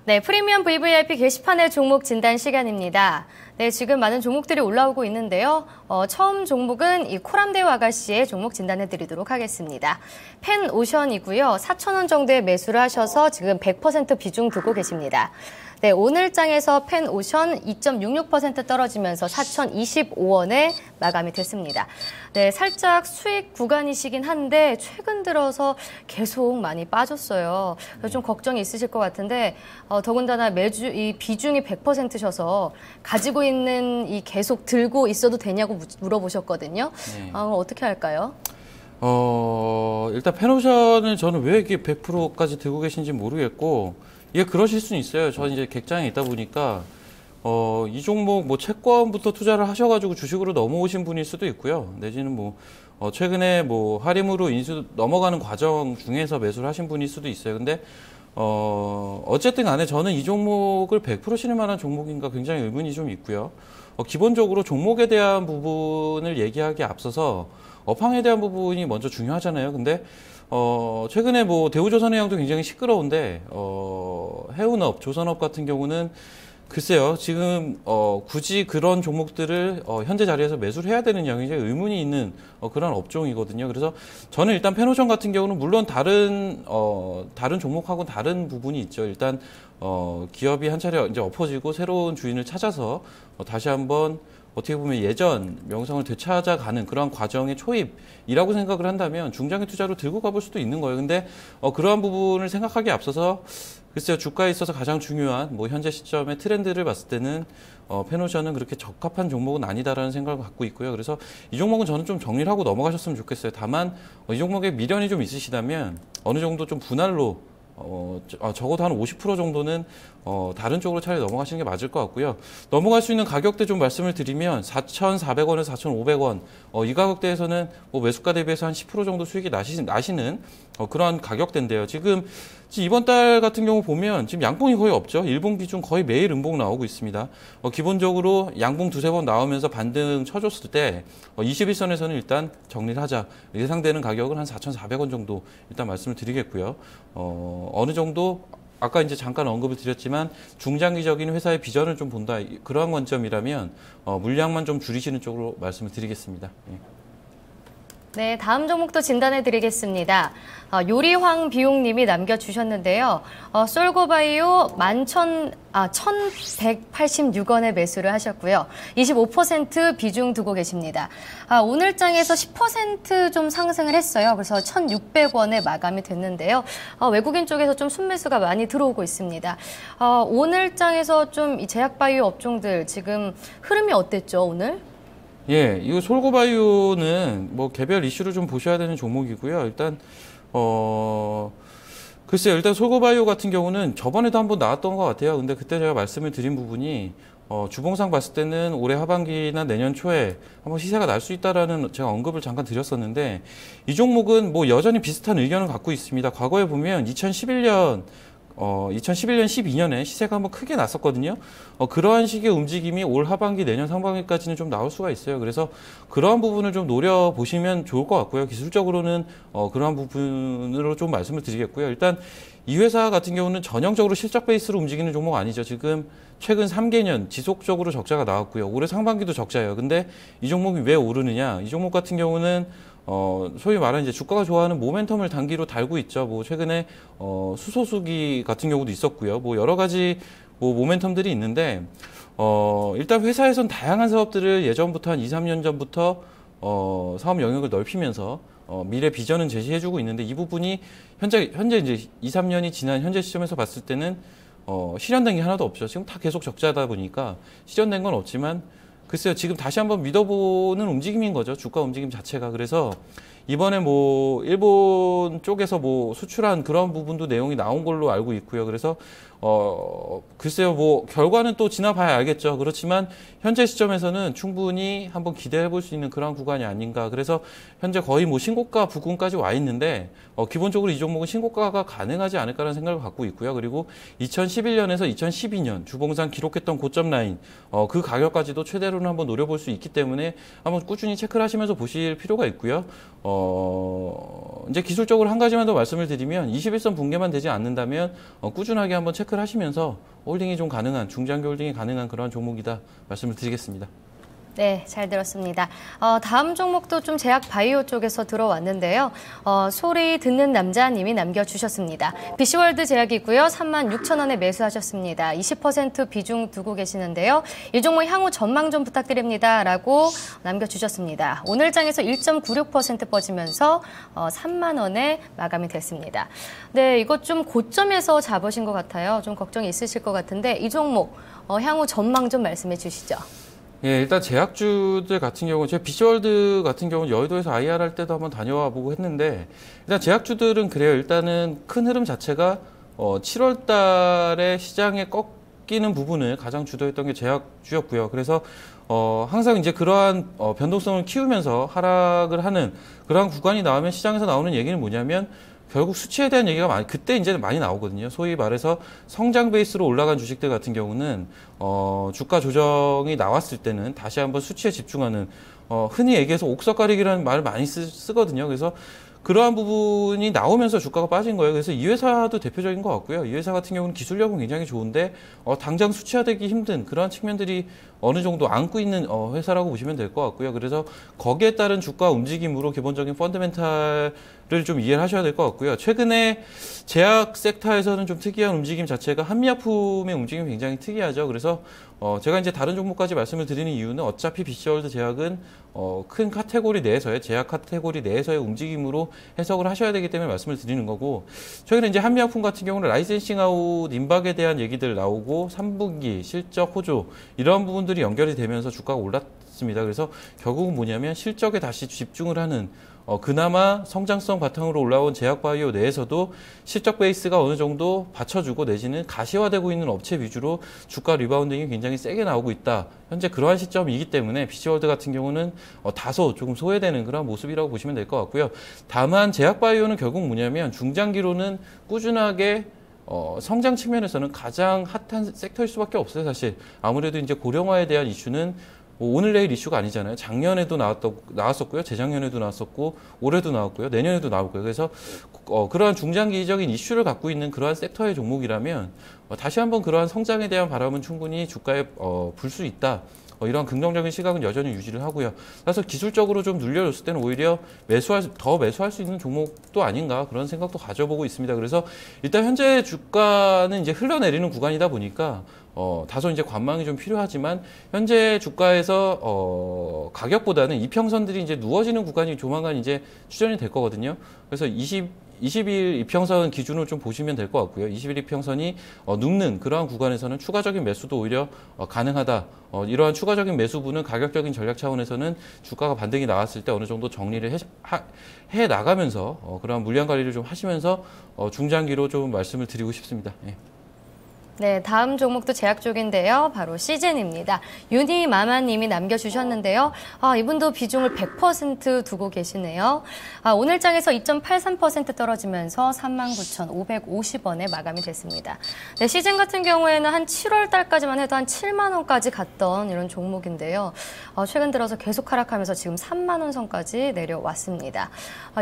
네, 프리미엄 VVIP 게시판의 종목 진단 시간입니다. 네, 지금 많은 종목들이 올라오고 있는데요. 처음 종목은 이 코람데오 아가씨의 종목 진단해 드리도록 하겠습니다. 펜오션이고요. 4,000원 정도의 매수를 하셔서 지금 100% 비중 두고 계십니다. 네, 오늘 장에서 펜오션 2.66% 떨어지면서 4,025원에 마감이 됐습니다. 네, 살짝 수익 구간이시긴 한데 최근 들어서 계속 많이 빠졌어요. 그래서 좀 걱정이 있으실 것 같은데 더군다나 매주 이 비중이 100%셔서 가지고 있는 이 계속 들고 있어도 되냐고 물어보셨거든요. 네. 어떻게 할까요? 일단 펜오션은 저는 왜 이렇게 100%까지 들고 계신지 모르겠고, 예, 그러실 수는 있어요. 저는 이제 객장에 있다 보니까, 이 종목 뭐 채권부터 투자를 하셔가지고 주식으로 넘어오신 분일 수도 있고요. 내지는 뭐, 최근에 뭐 할인으로 인수 넘어가는 과정 중에서 매수를 하신 분일 수도 있어요. 근데, 어쨌든 간에 저는 이 종목을 100% 신을 만한 종목인가 굉장히 의문이 좀 있고요. 기본적으로 종목에 대한 부분을 얘기하기에 앞서서 업황에 대한 부분이 먼저 중요하잖아요. 근데, 최근에 뭐 대우조선해양도 굉장히 시끄러운데, 해운업, 조선업 같은 경우는 글쎄요, 지금, 굳이 그런 종목들을, 현재 자리에서 매수를 해야 되느냐 굉장히 의문이 있는, 그런 업종이거든요. 그래서 저는 일단 펜오션 같은 경우는 물론 다른 종목하고 다른 부분이 있죠. 일단, 기업이 한 차례 이제 엎어지고 새로운 주인을 찾아서, 다시 한번 어떻게 보면 예전 명성을 되찾아가는 그러한 과정의 초입이라고 생각을 한다면 중장기 투자로 들고 가볼 수도 있는 거예요. 근데 그러한 부분을 생각하기에 앞서서 글쎄요, 주가에 있어서 가장 중요한 뭐 현재 시점의 트렌드를 봤을 때는 펜오션은 그렇게 적합한 종목은 아니다라는 생각을 갖고 있고요. 그래서 이 종목은 저는 좀 정리를 하고 넘어가셨으면 좋겠어요. 다만 이 종목에 미련이 좀 있으시다면 어느 정도 좀 분할로 적어도 한 50% 정도는 다른 쪽으로 차라리 넘어가시는 게 맞을 것 같고요. 넘어갈 수 있는 가격대 좀 말씀을 드리면 4,400원에서 4,500원 이 가격대에서는 뭐 매수가 대비해서 한 10% 정도 수익이 나시는 그러한 가격대인데요. 지금 이번 달 같은 경우 보면 지금 양봉이 거의 없죠. 1분 기준 거의 매일 음봉 나오고 있습니다. 기본적으로 양봉 두세 번 나오면서 반등 쳐줬을 때 21선에서는 일단 정리를 하자. 예상되는 가격은 한 4,400원 정도 일단 말씀을 드리겠고요. 어느 정도 아까 이제 잠깐 언급을 드렸지만 중장기적인 회사의 비전을 좀 본다. 그러한 관점이라면 물량만 좀 줄이시는 쪽으로 말씀을 드리겠습니다. 예. 네, 다음 종목도 진단해 드리겠습니다. 요리황 비용님이 남겨주셨는데요. 솔고바이오 11,186원에 매수를 하셨고요. 25% 비중 두고 계십니다. 오늘 장에서 10% 좀 상승을 했어요. 그래서 1,600원에 마감이 됐는데요. 외국인 쪽에서 좀 순매수가 많이 들어오고 있습니다. 오늘 장에서 좀 이 제약바이오 업종들 지금 흐름이 어땠죠, 오늘? 예, 이거 솔고바이오는 뭐 개별 이슈를 좀 보셔야 되는 종목이고요. 일단 글쎄요, 일단 솔고바이오 같은 경우는 저번에도 한번 나왔던 것 같아요. 근데 그때 제가 말씀을 드린 부분이 주봉상 봤을 때는 올해 하반기나 내년 초에 한번 시세가 날 수 있다라는 제가 언급을 잠깐 드렸었는데 이 종목은 뭐 여전히 비슷한 의견을 갖고 있습니다. 과거에 보면 2011년, 12년에 시세가 한번 크게 났었거든요. 그러한 식의 움직임이 올 하반기, 내년 상반기까지는 좀 나올 수가 있어요. 그래서 그러한 부분을 좀 노려보시면 좋을 것 같고요. 기술적으로는 그러한 부분으로 좀 말씀을 드리겠고요. 일단 이 회사 같은 경우는 전형적으로 실적 베이스로 움직이는 종목 아니죠. 지금 최근 3개년 지속적으로 적자가 나왔고요. 올해 상반기도 적자예요. 근데 이 종목이 왜 오르느냐? 이 종목 같은 경우는 소위 말하는 이제 주가가 좋아하는 모멘텀을 단기로 달고 있죠. 뭐 최근에 수소수기 같은 경우도 있었고요. 뭐 여러 가지 뭐 모멘텀들이 있는데 일단 회사에선 다양한 사업들을 예전부터 한 2, 3년 전부터 사업 영역을 넓히면서 미래 비전은 제시해주고 있는데 이 부분이 현재 이제 2, 3년이 지난 현재 시점에서 봤을 때는 실현된 게 하나도 없죠. 지금 다 계속 적자다 보니까 실현된 건 없지만 글쎄요, 지금 다시 한번 믿어보는 움직임인 거죠. 주가 움직임 자체가. 그래서 이번에 뭐 일본 쪽에서 뭐 수출한 그런 부분도 내용이 나온 걸로 알고 있고요. 그래서 글쎄요, 뭐 결과는 또 지나봐야 알겠죠. 그렇지만 현재 시점에서는 충분히 한번 기대해 볼 수 있는 그런 구간이 아닌가. 그래서 현재 거의 뭐 신고가 부근까지 와 있는데 기본적으로 이 종목은 신고가가 가능하지 않을까라는 생각을 갖고 있고요. 그리고 2011년에서 2012년 주봉상 기록했던 고점 라인 그 가격까지도 최대로는 한번 노려볼 수 있기 때문에 한번 꾸준히 체크를 하시면서 보실 필요가 있고요. 이제 기술적으로 한 가지만 더 말씀을 드리면 21선 붕괴만 되지 않는다면 꾸준하게 한번 체크를 하시면서 홀딩이 좀 가능한, 중장기 홀딩이 가능한 그런 종목이다 말씀을 드리겠습니다. 네, 잘 들었습니다. 다음 종목도 좀 제약 바이오 쪽에서 들어왔는데요. 소리 듣는 남자님이 남겨주셨습니다. BC월드 제약이고요. 36,000원에 매수하셨습니다. 20% 비중 두고 계시는데요. 이 종목 향후 전망 좀 부탁드립니다. 라고 남겨주셨습니다. 오늘 장에서 1.96% 빠지면서 3만 원에 마감이 됐습니다. 네, 이거 좀 고점에서 잡으신 것 같아요. 좀 걱정이 있으실 것 같은데 이 종목 향후 전망 좀 말씀해 주시죠. 예, 일단 제약주들 같은 경우는, 제가 BC월드 같은 경우는 여의도에서 IR 할 때도 한번 다녀와 보고 했는데, 일단 제약주들은 그래요. 일단은 큰 흐름 자체가, 7월 달에 시장에 꺾이는 부분을 가장 주도했던 게 제약주였고요. 그래서, 항상 이제 그러한, 변동성을 키우면서 하락을 하는 그러한 구간이 나오면 시장에서 나오는 얘기는 뭐냐면, 결국 수치에 대한 얘기가 그때 이제 많이 나오거든요. 소위 말해서 성장 베이스로 올라간 주식들 같은 경우는, 주가 조정이 나왔을 때는 다시 한번 수치에 집중하는, 흔히 얘기해서 옥석 가리기라는 말을 많이 쓰거든요. 그래서 그러한 부분이 나오면서 주가가 빠진 거예요. 그래서 이 회사도 대표적인 것 같고요. 이 회사 같은 경우는 기술력은 굉장히 좋은데, 당장 수치화되기 힘든 그러한 측면들이 어느 정도 안고 있는 회사라고 보시면 될 것 같고요. 그래서 거기에 따른 주가 움직임으로 기본적인 펀더멘탈을 좀 이해를 하셔야 될 것 같고요. 최근에 제약 섹터에서는 좀 특이한 움직임 자체가 한미약품의 움직임이 굉장히 특이하죠. 그래서 제가 이제 다른 종목까지 말씀을 드리는 이유는 어차피 BC월드 제약은 큰 카테고리 내에서의 제약 카테고리 내에서의 움직임으로 해석을 하셔야 되기 때문에 말씀을 드리는 거고, 최근에 이제 한미약품 같은 경우는 라이센싱 아웃 임박에 대한 얘기들 나오고 3분기 실적 호조 이러한 부분들이 연결이 되면서 주가가 올랐습니다. 그래서 결국은 뭐냐면 실적에 다시 집중을 하는, 그나마 성장성 바탕으로 올라온 제약바이오 내에서도 실적 베이스가 어느 정도 받쳐주고 내지는 가시화되고 있는 업체 위주로 주가 리바운딩이 굉장히 세게 나오고 있다. 현재 그러한 시점이기 때문에 BC월드 같은 경우는 다소 조금 소외되는 그런 모습이라고 보시면 될 것 같고요. 다만 제약바이오는 결국 뭐냐면 중장기로는 꾸준하게 성장 측면에서는 가장 핫한 섹터일 수밖에 없어요, 사실. 아무래도 이제 고령화에 대한 이슈는 오늘 내일 이슈가 아니잖아요. 작년에도 나왔었고요. 재작년에도 나왔었고, 올해도 나왔고요. 내년에도 나올 거예요. 그래서 그러한 중장기적인 이슈를 갖고 있는 그러한 섹터의 종목이라면 다시 한번 그러한 성장에 대한 바람은 충분히 주가에 불 수 있다. 이러한 긍정적인 시각은 여전히 유지를 하고요. 그래서 기술적으로 좀 눌려줬을 때는 오히려 더 매수할 수 있는 종목도 아닌가 그런 생각도 가져보고 있습니다. 그래서 일단 현재 주가는 이제 흘러내리는 구간이다 보니까 다소 이제 관망이 좀 필요하지만 현재 주가에서 가격보다는 이평선들이 이제 누워지는 구간이 조만간 이제 추정이 될 거거든요. 그래서 20일 이평선 기준으로 좀 보시면 될 것 같고요. 20일 이평선이 눕는 그러한 구간에서는 추가적인 매수도 오히려 가능하다. 이러한 추가적인 매수분은 가격적인 전략 차원에서는 주가가 반등이 나왔을 때 어느 정도 정리를 해 나가면서 그러한 물량 관리를 좀 하시면서 중장기로 좀 말씀을 드리고 싶습니다. 예. 네, 다음 종목도 제약 쪽인데요. 바로 시즌입니다. 유니마마님이 남겨주셨는데요. 이분도 비중을 100% 두고 계시네요. 오늘 장에서 2.83% 떨어지면서 39,550원에 마감이 됐습니다. 네, 시즌 같은 경우에는 한 7월 달까지만 해도 한 7만 원까지 갔던 이런 종목인데요. 최근 들어서 계속 하락하면서 지금 3만 원 선까지 내려왔습니다.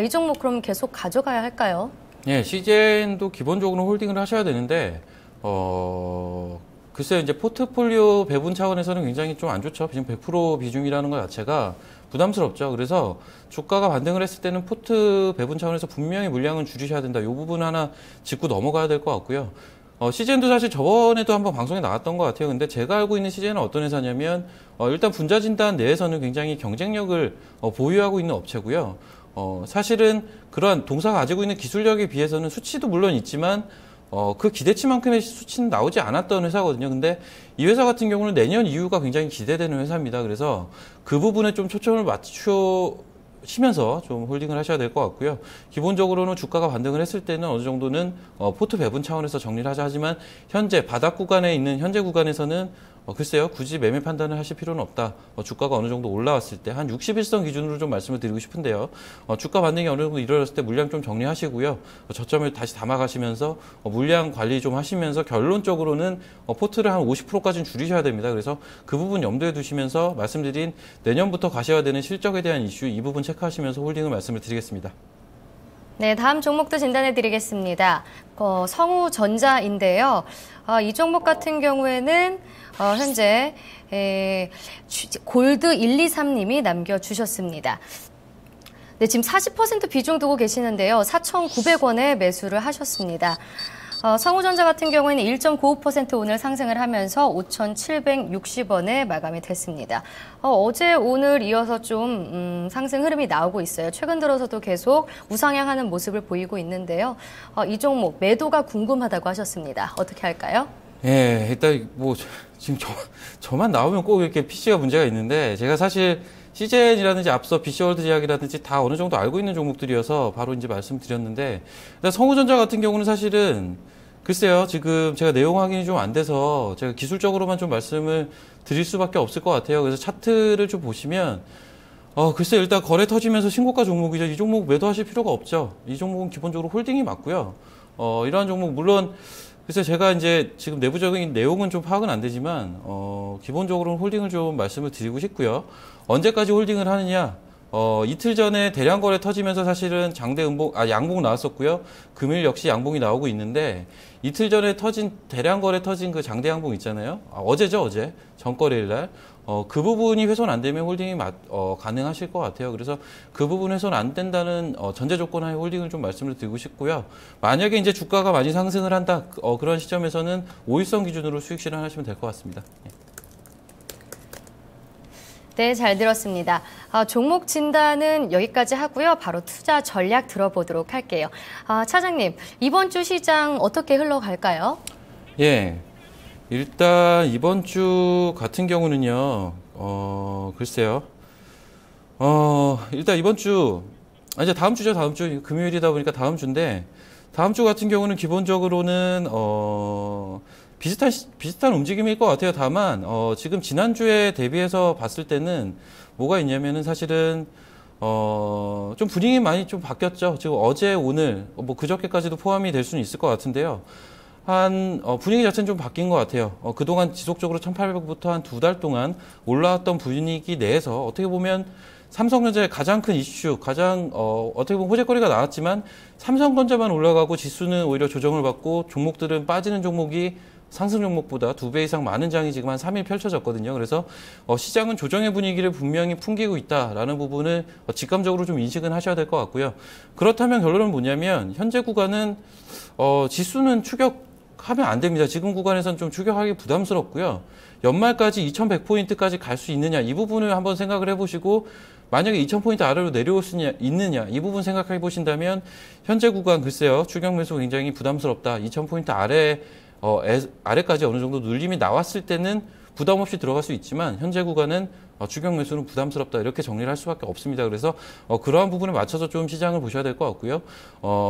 이 종목 그럼 계속 가져가야 할까요? 네, 시즌도 기본적으로 홀딩을 하셔야 되는데 글쎄요, 이제 포트폴리오 배분 차원에서는 굉장히 좀 안 좋죠. 지금 100% 비중이라는 것 자체가 부담스럽죠. 그래서 주가가 반등을 했을 때는 포트 배분 차원에서 분명히 물량은 줄이셔야 된다. 이 부분 하나 짚고 넘어가야 될 것 같고요. 시젠도 사실 저번에도 한번 방송에 나왔던 것 같아요. 근데 제가 알고 있는 시젠은 어떤 회사냐면, 일단 분자 진단 내에서는 굉장히 경쟁력을 보유하고 있는 업체고요. 사실은 그러한 동사가 가지고 있는 기술력에 비해서는 수치도 물론 있지만, 그 기대치만큼의 수치는 나오지 않았던 회사거든요. 근데 이 회사 같은 경우는 내년 이후가 굉장히 기대되는 회사입니다. 그래서 그 부분에 좀 초점을 맞추시면서 좀 홀딩을 하셔야 될 것 같고요. 기본적으로는 주가가 반등을 했을 때는 어느 정도는 포트 배분 차원에서 정리를 하자 하지만 현재 바닥 구간에 있는 현재 구간에서는 글쎄요, 굳이 매매 판단을 하실 필요는 없다. 주가가 어느 정도 올라왔을 때 한 61선 기준으로 좀 말씀을 드리고 싶은데요. 주가 반등이 어느 정도 일어났을 때 물량 좀 정리하시고요. 저점을 다시 담아가시면서 물량 관리 좀 하시면서 결론적으로는 포트를 한 50%까지는 줄이셔야 됩니다. 그래서 그 부분 염두에 두시면서 말씀드린 내년부터 가셔야 되는 실적에 대한 이슈 이 부분 체크하시면서 홀딩을 말씀을 드리겠습니다. 네, 다음 종목도 진단해 드리겠습니다. 성우전자인데요. 이 종목 같은 경우에는 현재 골드 123님이 남겨주셨습니다. 네, 지금 40% 비중 두고 계시는데요. 4,900원에 매수를 하셨습니다. 성우전자 같은 경우에는 1.95% 오늘 상승을 하면서 5,760원에 마감이 됐습니다. 어제 오늘 이어서 좀 상승 흐름이 나오고 있어요. 최근 들어서도 계속 우상향하는 모습을 보이고 있는데요. 이 종목 매도가 궁금하다고 하셨습니다. 어떻게 할까요? 예, 일단 뭐 지금 저만 나오면 꼭 이렇게 PC가 문제가 있는데 제가 사실 CJN이라든지 앞서 BC월드 제약이라든지 다 어느 정도 알고 있는 종목들이어서 바로 이제 말씀드렸는데 일단 성우전자 같은 경우는 사실은 글쎄요, 지금 제가 내용 확인이 좀 안 돼서 제가 기술적으로만 좀 말씀을 드릴 수밖에 없을 것 같아요. 그래서 차트를 좀 보시면 글쎄 일단 거래 터지면서 신고가 종목이죠. 이 종목 매도하실 필요가 없죠. 이 종목은 기본적으로 홀딩이 맞고요. 이러한 종목 물론 글쎄 제가 이제 지금 내부적인 내용은 좀 파악은 안 되지만 기본적으로는 홀딩을 좀 말씀을 드리고 싶고요. 언제까지 홀딩을 하느냐? 이틀 전에 대량 거래 터지면서 사실은 양봉 나왔었고요. 금일 역시 양봉이 나오고 있는데 이틀 전에 대량 거래 터진 그 장대 양봉 있잖아요. 어제죠, 어제. 전거래일 날. 그 부분이 훼손 안 되면 홀딩이 가능하실 것 같아요. 그래서 그 부분 훼손 안 된다는 전제 조건 하에 홀딩을 좀 말씀을 드리고 싶고요. 만약에 이제 주가가 많이 상승을 한다, 그런 시점에서는 5일선 기준으로 수익 실현하시면 될 것 같습니다. 네, 잘 들었습니다. 종목 진단은 여기까지 하고요. 바로 투자 전략 들어보도록 할게요. 차장님, 이번 주 시장 어떻게 흘러갈까요? 예. 일단 이번 주 같은 경우는요. 글쎄요. 일단 이번 주 이제 다음 주죠. 다음 주 금요일이다 보니까 다음 주인데 다음 주 같은 경우는 기본적으로는 비슷한 움직임일 것 같아요. 다만 지금 지난주에 대비해서 봤을 때는 뭐가 있냐면은 사실은 좀 분위기 많이 좀 바뀌었죠. 지금 어제 오늘 뭐 그저께까지도 포함이 될 수는 있을 것 같은데요. 분위기 자체는 좀 바뀐 것 같아요. 그동안 지속적으로 1800부터 한 2달 동안 올라왔던 분위기 내에서 어떻게 보면 삼성전자의 가장 큰 이슈, 어떻게 보면 호재거리가 나왔지만 삼성전자만 올라가고 지수는 오히려 조정을 받고 종목들은 빠지는 종목이 상승 종목보다 2배 이상 많은 장이 지금 한 3일 펼쳐졌거든요. 그래서 시장은 조정의 분위기를 분명히 풍기고 있다라는 부분을 직감적으로 좀 인식은 하셔야 될 것 같고요. 그렇다면 결론은 뭐냐면 현재 구간은 지수는 추격하면 안 됩니다. 지금 구간에서는 좀 추격하기 부담스럽고요. 연말까지 2100포인트까지 갈 수 있느냐 이 부분을 한번 생각을 해보시고 만약에 2000포인트 아래로 내려올 수 있느냐 이 부분 생각해 보신다면 현재 구간 글쎄요. 추격 매수 굉장히 부담스럽다. 2000포인트 아래까지 어느 정도 눌림이 나왔을 때는 부담 없이 들어갈 수 있지만 현재 구간은 추격 매수는 부담스럽다 이렇게 정리를 할 수밖에 없습니다. 그래서 그러한 부분에 맞춰서 좀 시장을 보셔야 될 것 같고요.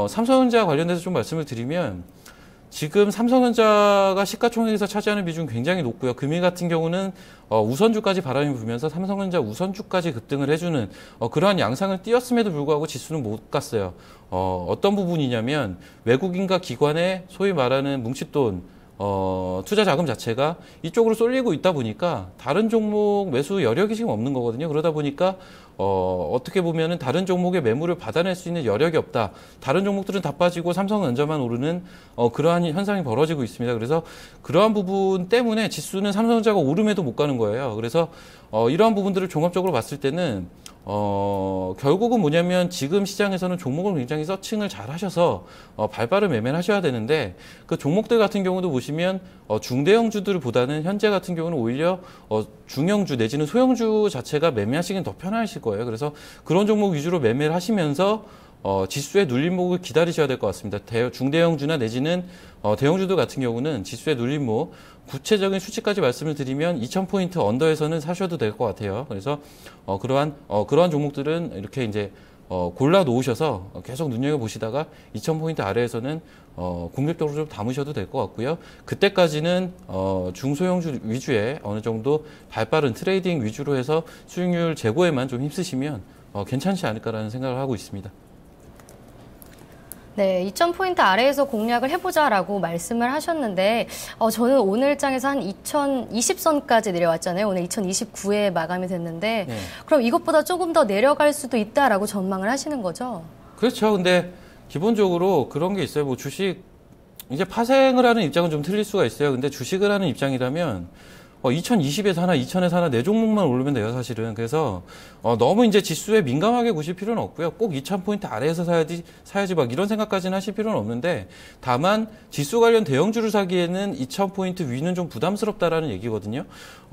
삼성전자 관련해서 좀 말씀을 드리면 지금 삼성전자가 시가총액에서 차지하는 비중 굉장히 높고요. 금일 같은 경우는 우선주까지 바람이 불면서 삼성전자 우선주까지 급등을 해주는 그러한 양상을 띄었음에도 불구하고 지수는 못 갔어요. 어떤 부분이냐면 외국인과 기관의 소위 말하는 뭉칫돈 투자 자금 자체가 이쪽으로 쏠리고 있다 보니까 다른 종목 매수 여력이 지금 없는 거거든요. 그러다 보니까 어떻게 보면은 다른 종목의 매물을 받아낼 수 있는 여력이 없다. 다른 종목들은 다 빠지고 삼성전자만 오르는 그러한 현상이 벌어지고 있습니다. 그래서 그러한 부분 때문에 지수는 삼성전자가 오름에도 못 가는 거예요. 그래서 이러한 부분들을 종합적으로 봤을 때는 결국은 뭐냐면 지금 시장에서는 종목을 굉장히 서칭을 잘 하셔서 발빠른 매매를 하셔야 되는데 그 종목들 같은 경우도 보시면 중대형주들보다는 현재 같은 경우는 오히려 중형주 내지는 소형주 자체가 매매하시긴 더 편하실 거예요. 그래서 그런 종목 위주로 매매를 하시면서 지수의 눌림목을 기다리셔야 될 것 같습니다. 중대형주나 내지는 대형주들 같은 경우는 지수의 눌림목 구체적인 수치까지 말씀을 드리면 2000포인트 언더에서는 사셔도 될 것 같아요. 그래서 그러한 종목들은 이렇게 이제 골라 놓으셔서 계속 눈여겨보시다가 2,000포인트 아래에서는 공격적으로 좀 담으셔도 될 것 같고요. 그때까지는 중소형주 위주의 어느 정도 발빠른 트레이딩 위주로 해서 수익률 제고에만 좀 힘쓰시면 괜찮지 않을까라는 생각을 하고 있습니다. 네, 2,000포인트 아래에서 공략을 해보자라고 말씀을 하셨는데 저는 오늘 장에서 한 2020선까지 내려왔잖아요. 오늘 2029에 마감이 됐는데 네. 그럼 이것보다 조금 더 내려갈 수도 있다라고 전망을 하시는 거죠? 그렇죠. 근데 기본적으로 그런 게 있어요. 뭐 주식 이제 파생을 하는 입장은 좀 틀릴 수가 있어요. 근데 주식을 하는 입장이라면 2020에서 하나, 2000에서 하나, 네 종목만 오르면 돼요, 사실은. 그래서, 너무 이제 지수에 민감하게 보실 필요는 없고요. 꼭 2000포인트 아래에서 사야지 막 이런 생각까지는 하실 필요는 없는데, 다만, 지수 관련 대형주를 사기에는 2000포인트 위는 좀 부담스럽다라는 얘기거든요.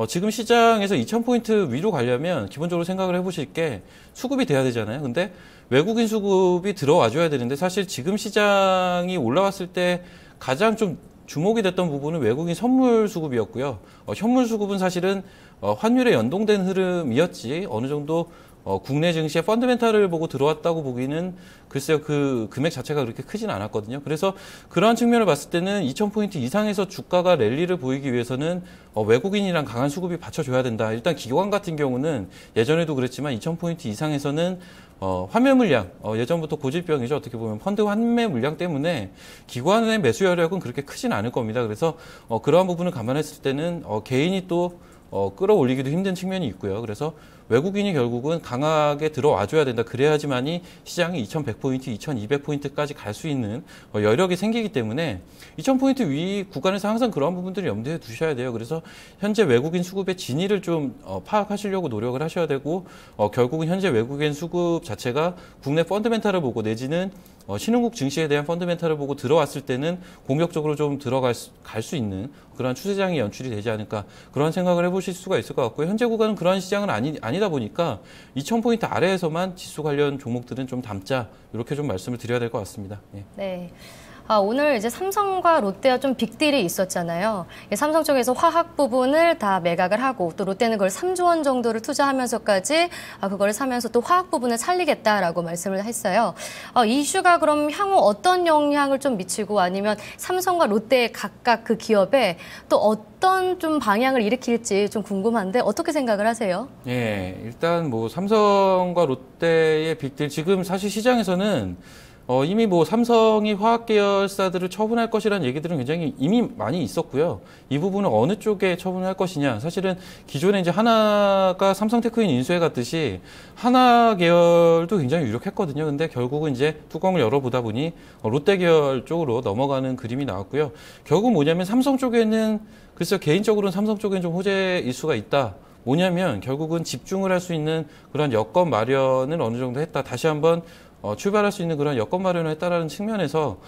지금 시장에서 2000포인트 위로 가려면 기본적으로 생각을 해보실 게 수급이 돼야 되잖아요. 근데 외국인 수급이 들어와줘야 되는데, 사실 지금 시장이 올라왔을 때 가장 좀 주목이 됐던 부분은 외국인 선물 수급이었고요. 현물 수급은 사실은 환율에 연동된 흐름이었지 어느 정도 국내 증시의 펀더멘탈을 보고 들어왔다고 보기는 글쎄요, 그 금액 자체가 그렇게 크진 않았거든요. 그래서 그러한 측면을 봤을 때는 2000포인트 이상에서 주가가 랠리를 보이기 위해서는 외국인이랑 강한 수급이 받쳐줘야 된다. 일단 기관 같은 경우는 예전에도 그랬지만 2000포인트 이상에서는 환매 물량, 예전부터 고질병이죠. 어떻게 보면 펀드 환매 물량 때문에 기관의 매수 여력은 그렇게 크진 않을 겁니다. 그래서 그러한 부분을 감안했을 때는 개인이 또 끌어올리기도 힘든 측면이 있고요. 그래서 외국인이 결국은 강하게 들어와줘야 된다. 그래야지만이 시장이 2100포인트, 2200포인트까지 갈 수 있는 여력이 생기기 때문에 2000포인트 위 구간에서 항상 그런 부분들을 염두에 두셔야 돼요. 그래서 현재 외국인 수급의 진위를 좀 파악하시려고 노력을 하셔야 되고 결국은 현재 외국인 수급 자체가 국내 펀드멘탈을 보고 내지는 신흥국 증시에 대한 펀드멘탈을 보고 들어왔을 때는 공격적으로 좀 들어갈 수 있는 그러한 추세장이 연출이 되지 않을까 그런 생각을 해보실 수가 있을 것 같고요. 현재 구간은 그러한 시장은 아니다 보니까 2000포인트 아래에서만 지수 관련 종목들은 좀 담자 이렇게 좀 말씀을 드려야 될 것 같습니다. 예. 네. 오늘 이제 삼성과 롯데와 좀 빅딜이 있었잖아요. 삼성 쪽에서 화학 부분을 다 매각을 하고 또 롯데는 그걸 3조 원 정도를 투자하면서까지 그걸 사면서 또 화학 부분을 살리겠다라고 말씀을 했어요. 이 이슈가 그럼 향후 어떤 영향을 좀 미치고 아니면 삼성과 롯데 각각 그 기업에 또 어떤 좀 방향을 일으킬지 좀 궁금한데 어떻게 생각을 하세요? 예, 일단 뭐 삼성과 롯데의 빅딜 지금 사실 시장에서는 이미 뭐 삼성이 화학 계열사들을 처분할 것이라는 얘기들은 굉장히 이미 많이 있었고요. 이 부분은 어느 쪽에 처분할 것이냐. 사실은 기존에 이제 하나가 삼성테크인 인수해 갔듯이 하나 계열도 굉장히 유력했거든요. 근데 결국은 이제 뚜껑을 열어보다 보니 롯데 계열 쪽으로 넘어가는 그림이 나왔고요. 결국 뭐냐면 삼성 쪽에는 글쎄요, 개인적으로는 삼성 쪽에는 좀 호재일 수가 있다. 뭐냐면 결국은 집중을 할 수 있는 그런 여건 마련을 어느 정도 했다. 다시 한번 출발할 수 있는 그런 여건 마련을 했다라는 측면에서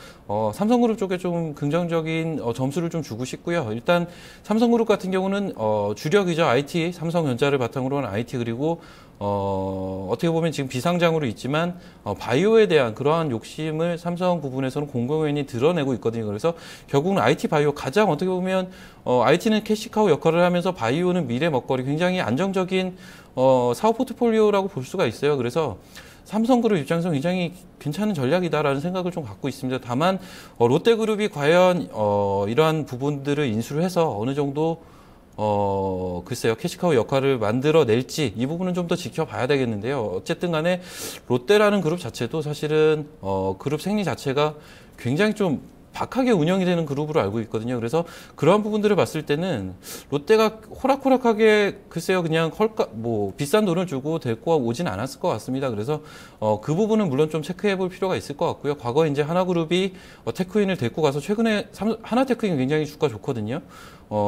삼성그룹 쪽에 좀 긍정적인 점수를 좀 주고 싶고요. 일단 삼성그룹 같은 경우는 주력이죠. IT, 삼성전자를 바탕으로 한 IT 그리고 어떻게 보면 지금 비상장으로 있지만 바이오에 대한 그러한 욕심을 삼성 부분에서는 공공연히 드러내고 있거든요. 그래서 결국은 IT 바이오 가장 어떻게 보면 IT는 캐시카우 역할을 하면서 바이오는 미래 먹거리 굉장히 안정적인 사업 포트폴리오라고 볼 수가 있어요. 그래서 삼성그룹 입장에서 굉장히 괜찮은 전략이다라는 생각을 좀 갖고 있습니다. 다만 롯데그룹이 과연 이러한 부분들을 인수를 해서 어느 정도 글쎄요, 캐시카우 역할을 만들어낼지 이 부분은 좀 더 지켜봐야 되겠는데요. 어쨌든 간에 롯데라는 그룹 자체도 사실은 그룹 생리 자체가 굉장히 좀 박하게 운영이 되는 그룹으로 알고 있거든요. 그래서 그러한 부분들을 봤을 때는 롯데가 호락호락하게 글쎄요 그냥 비싼 돈을 주고 데리고 오진 않았을 것 같습니다. 그래서 그 부분은 물론 좀 체크해 볼 필요가 있을 것 같고요. 과거에 이제 하나그룹이 테크윈을 데리고 가서 최근에 하나테크윈 굉장히 주가 좋거든요.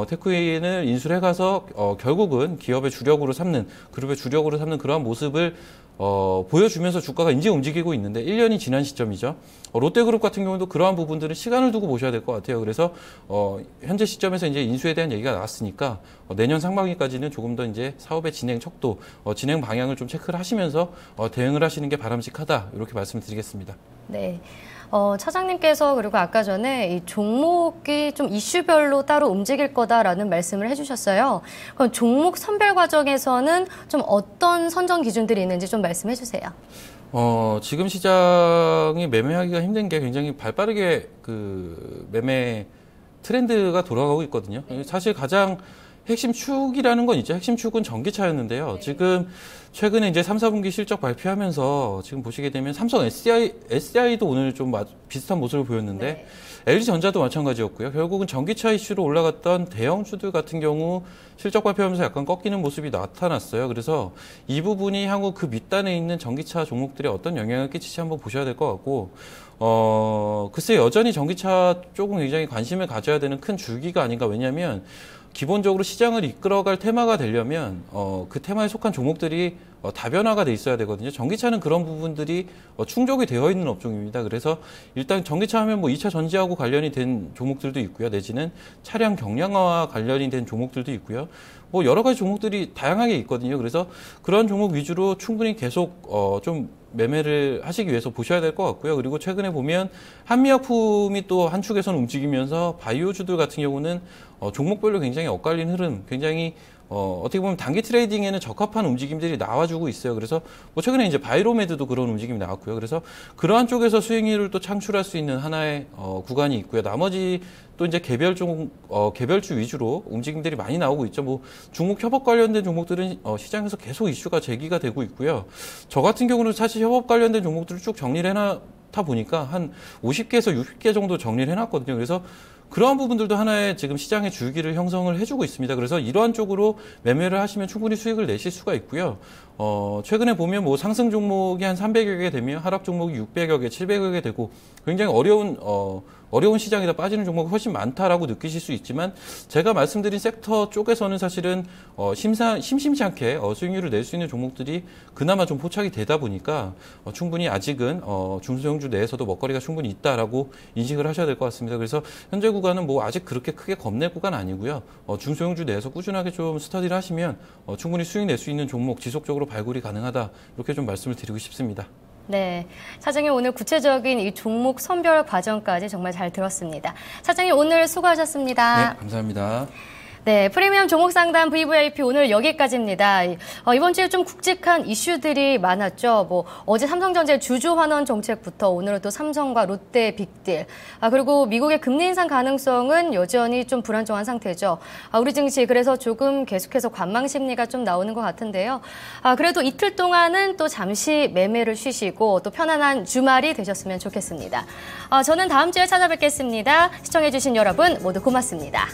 테크윈을 인수를 해가서 결국은 기업의 주력으로 삼는 그룹의 주력으로 삼는 그러한 모습을 보여주면서 주가가 이제 움직이고 있는데 1년이 지난 시점이죠. 롯데그룹 같은 경우도 그러한 부분들은 시간을 두고 보셔야 될 것 같아요. 그래서 현재 시점에서 이제 인수에 대한 얘기가 나왔으니까 내년 상반기까지는 조금 더 이제 사업의 진행 척도, 진행 방향을 좀 체크를 하시면서 대응을 하시는 게 바람직하다 이렇게 말씀드리겠습니다. 네. 차장님께서 그리고 아까 전에 이 종목이 좀 이슈별로 따로 움직일 거다라는 말씀을 해주셨어요. 그럼 종목 선별 과정에서는 좀 어떤 선정 기준들이 있는지 좀 말씀해 주세요. 지금 시장이 매매하기가 힘든 게 굉장히 발빠르게 그 매매 트렌드가 돌아가고 있거든요. 사실 가장 핵심 축이라는 건 있죠. 핵심 축은 전기차였는데요. 지금 최근에 이제 3, 4분기 실적 발표하면서 지금 보시게 되면 삼성 SDI도 오늘 좀 비슷한 모습을 보였는데 LG전자도 마찬가지였고요. 결국은 전기차 이슈로 올라갔던 대형주들 같은 경우 실적 발표하면서 약간 꺾이는 모습이 나타났어요. 그래서 이 부분이 향후 그 밑단에 있는 전기차 종목들에 어떤 영향을 끼칠지 한번 보셔야 될 것 같고, 글쎄 여전히 전기차 쪽은 굉장히 관심을 가져야 되는 큰 줄기가 아닌가. 왜냐하면 기본적으로 시장을 이끌어갈 테마가 되려면 그 테마에 속한 종목들이 다변화가 돼 있어야 되거든요. 전기차는 그런 부분들이 충족이 되어 있는 업종입니다. 그래서 일단 전기차 하면 뭐 2차 전지하고 관련이 된 종목들도 있고요. 내지는 차량 경량화와 관련이 된 종목들도 있고요. 뭐 여러 가지 종목들이 다양하게 있거든요. 그래서 그런 종목 위주로 충분히 계속 좀 매매를 하시기 위해서 보셔야 될 것 같고요. 그리고 최근에 보면 한미약품이 또 한 축에서는 움직이면서 바이오주들 같은 경우는 종목별로 굉장히 엇갈린 흐름, 굉장히 어떻게 보면 단기 트레이딩에는 적합한 움직임들이 나와주고 있어요. 그래서 뭐 최근에 이제 바이로메드도 그런 움직임이 나왔고요. 그래서 그러한 쪽에서 수익률을 또 창출할 수 있는 하나의 구간이 있고요. 나머지 또 이제 개별주 위주로 움직임들이 많이 나오고 있죠. 뭐 중국 협업 관련된 종목들은 시장에서 계속 이슈가 제기가 되고 있고요. 저 같은 경우는 사실 협업 관련된 종목들을 쭉 정리를 해놨다 보니까 한 50개에서 60개 정도 정리를 해놨거든요. 그래서 그러한 부분들도 하나의 지금 시장의 줄기를 형성을 해주고 있습니다. 그래서 이러한 쪽으로 매매를 하시면 충분히 수익을 내실 수가 있고요. 최근에 보면 뭐 상승 종목이 한 300여 개 되면 하락 종목이 600여 개, 700여 개 되고 굉장히 어려운 시장이다 빠지는 종목이 훨씬 많다라고 느끼실 수 있지만 제가 말씀드린 섹터 쪽에서는 사실은 심심치 않게 수익률을 낼 수 있는 종목들이 그나마 좀 포착이 되다 보니까 충분히 아직은 중소형주 내에서도 먹거리가 충분히 있다라고 인식을 하셔야 될 것 같습니다. 그래서 현재 구간은 뭐 아직 그렇게 크게 겁낼 구간 아니고요. 중소형주 내에서 꾸준하게 좀 스터디를 하시면 충분히 수익 낼 수 있는 종목 지속적으로 발굴이 가능하다 이렇게 좀 말씀을 드리고 싶습니다. 네, 사장님 오늘 구체적인 이 종목 선별 과정까지 정말 잘 들었습니다. 사장님 오늘 수고하셨습니다. 네, 감사합니다. 네, 프리미엄 종목 상담 VVIP 오늘 여기까지입니다. 이번 주에 좀 굵직한 이슈들이 많았죠. 뭐 어제 삼성전자의 주주 환원 정책부터 오늘은 또 삼성과 롯데 빅딜. 그리고 미국의 금리 인상 가능성은 여전히 좀 불안정한 상태죠. 우리 증시 그래서 조금 계속해서 관망 심리가 좀 나오는 것 같은데요. 그래도 이틀 동안은 또 잠시 매매를 쉬시고 또 편안한 주말이 되셨으면 좋겠습니다. 저는 다음 주에 찾아뵙겠습니다. 시청해주신 여러분 모두 고맙습니다.